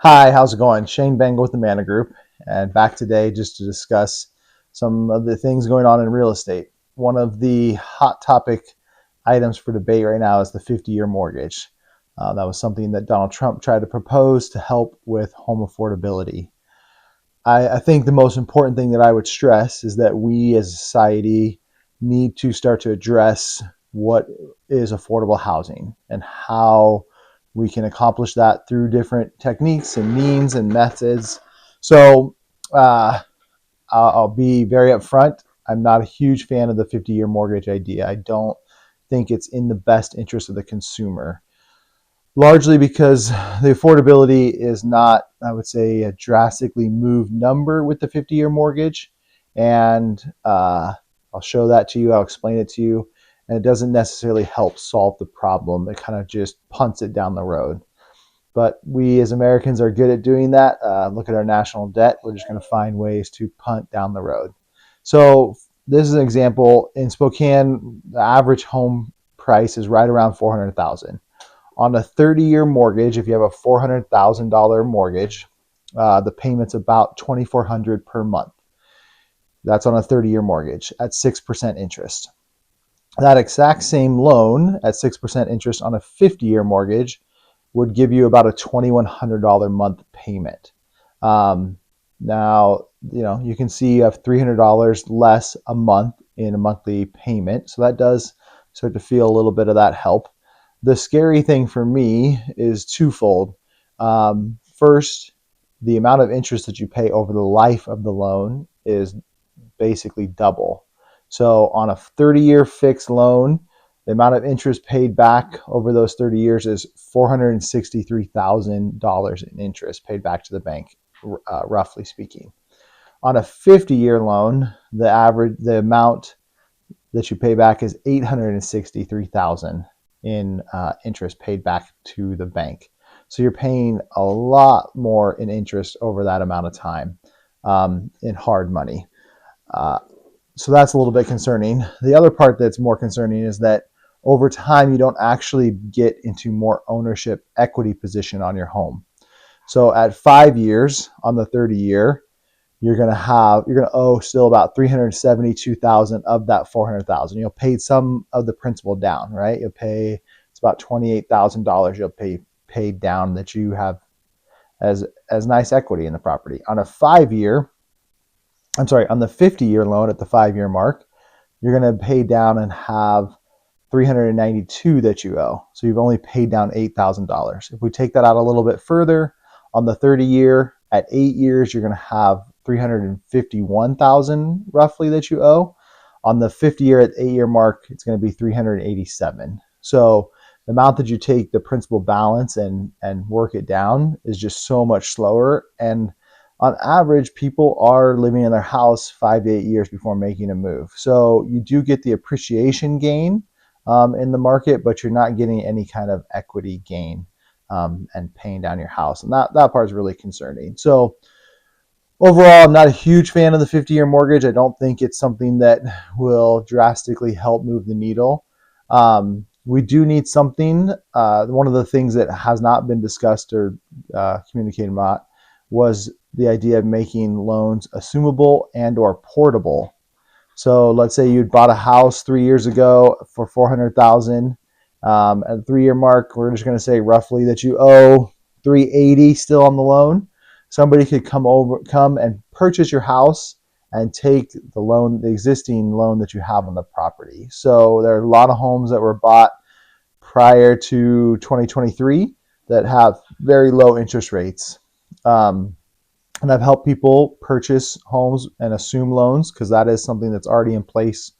Hi, how's it going? Shane Bengal with the Manna Group, and back today just to discuss some of the things going on in real estate. One of the hot topic items for debate right now is the 50-year mortgage. That was something that Donald Trump tried to propose to help with home affordability. I think the most important thing that I would stress is that we as a society need to start to address what is affordable housing and how we can accomplish that through different techniques and means and methods. So uh, I'll be very upfront. I'm not a huge fan of the 50-year mortgage idea. I don't think it's in the best interest of the consumer, largely because the affordability is not, I would say, a drastically moved number with the 50-year mortgage. And I'll show that to you. I'll explain it to you. And it doesn't necessarily help solve the problem. It kind of just punts it down the road. But we as Americans are good at doing that. Look at our national debt. We're just going to find ways to punt down the road. So this is an example. In Spokane, the average home price is right around 400,000. On a 30-year mortgage, if you have a $400,000 mortgage, the payment's about $2,400 per month. That's on a 30-year mortgage at 6% interest. That exact same loan at 6% interest on a 50-year mortgage would give you about a $2,100 month payment. Now, you can see you have $300 less a month in a monthly payment. So that does start to feel a little bit of that help. The scary thing for me is twofold. First, the amount of interest that you pay over the life of the loan is basically double. So on a 30-year fixed loan, the amount of interest paid back over those 30 years is $463,000 in interest paid back to the bank, roughly speaking. On a 50-year loan, the amount that you pay back is $863,000 in interest paid back to the bank. So you're paying a lot more in interest over that amount of time in hard money. So that's a little bit concerning. The other part that's more concerning is that over time, you don't actually get into more ownership equity position on your home. So at 5 years on the 30-year, you're going to owe still about $372,000 of that $400,000. You'll pay some of the principal down, right? It's about $28,000 you'll pay paid down that you have as nice equity in the property. On the 50-year loan at the 5-year mark, you're going to pay down and have $392 that you owe. So you've only paid down $8,000. If we take that out a little bit further, on the 30-year at 8 years, you're going to have $351,000 roughly that you owe. On the 50-year at 8-year mark, it's going to be $387. So the amount that you take the principal balance and work it down is just so much slower. And on average, people are living in their house 5 to 8 years before making a move. So you do get the appreciation gain in the market, but you're not getting any kind of equity gain and paying down your house. And that part is really concerning. So overall, I'm not a huge fan of the 50-year mortgage. I don't think it's something that will drastically help move the needle. We do need something. One of the things that has not been discussed or communicated about was the idea of making loans assumable and or portable. So let's say you'd bought a house 3 years ago for $400,000. At the 3-year mark, we're just going to say roughly that you owe $380 still on the loan. Somebody could come and purchase your house and take the existing loan that you have on the property. So there are a lot of homes that were bought prior to 2023 that have very low interest rates. And I've helped people purchase homes and assume loans because that is something that's already in place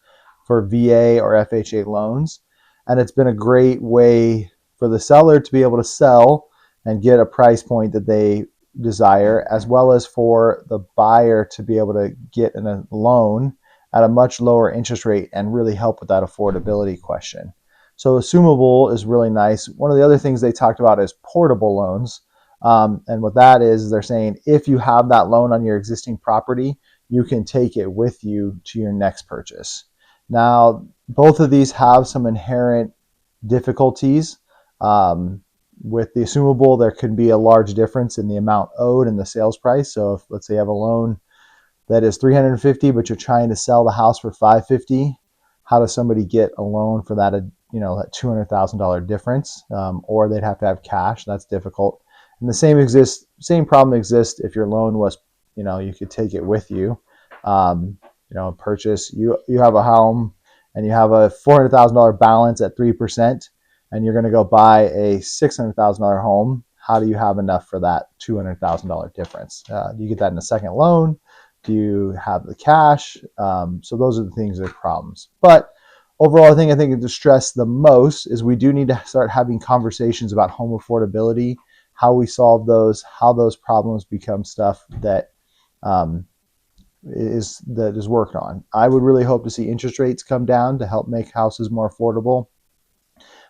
for VA or FHA loans. And it's been a great way for the seller to be able to sell and get a price point that they desire, as well as for the buyer to be able to get a loan at a much lower interest rate and really help with that affordability question. So assumable is really nice. One of the other things they talked about is portable loans. And what that is they're saying if you have that loan on your existing property, you can take it with you to your next purchase. Now, both of these have some inherent difficulties. With the assumable, there can be a large difference in the amount owed and the sales price. So if, let's say you have a loan that is 350, but you're trying to sell the house for 550, how does somebody get a loan for that, that $200,000 difference? Or they'd have to have cash. That's difficult. And the same problem exists if your loan was, you could take it with you. Purchase, you have a home and you have a $400,000 balance at 3%, and you're going to go buy a $600,000 home. How do you have enough for that $200,000 difference? Do you get that in a second loan? Do you have the cash? So those are the things that are problems. But overall, I think to stress the most is we do need to start having conversations about home affordability, how we solve those, how those problems become stuff that is worked on. I would really hope to see interest rates come down to help make houses more affordable.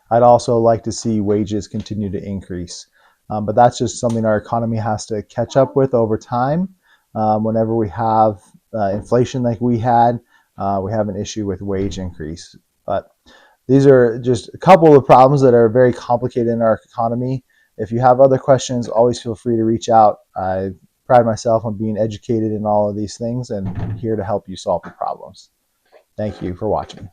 I'd also like to see wages continue to increase. But that's just something our economy has to catch up with over time. Whenever we have inflation like we have an issue with wage increase. But these are just a couple of problems that are very complicated in our economy. If you have other questions, always feel free to reach out. I pride myself on being educated in all of these things and here to help you solve the problems. Thank you for watching.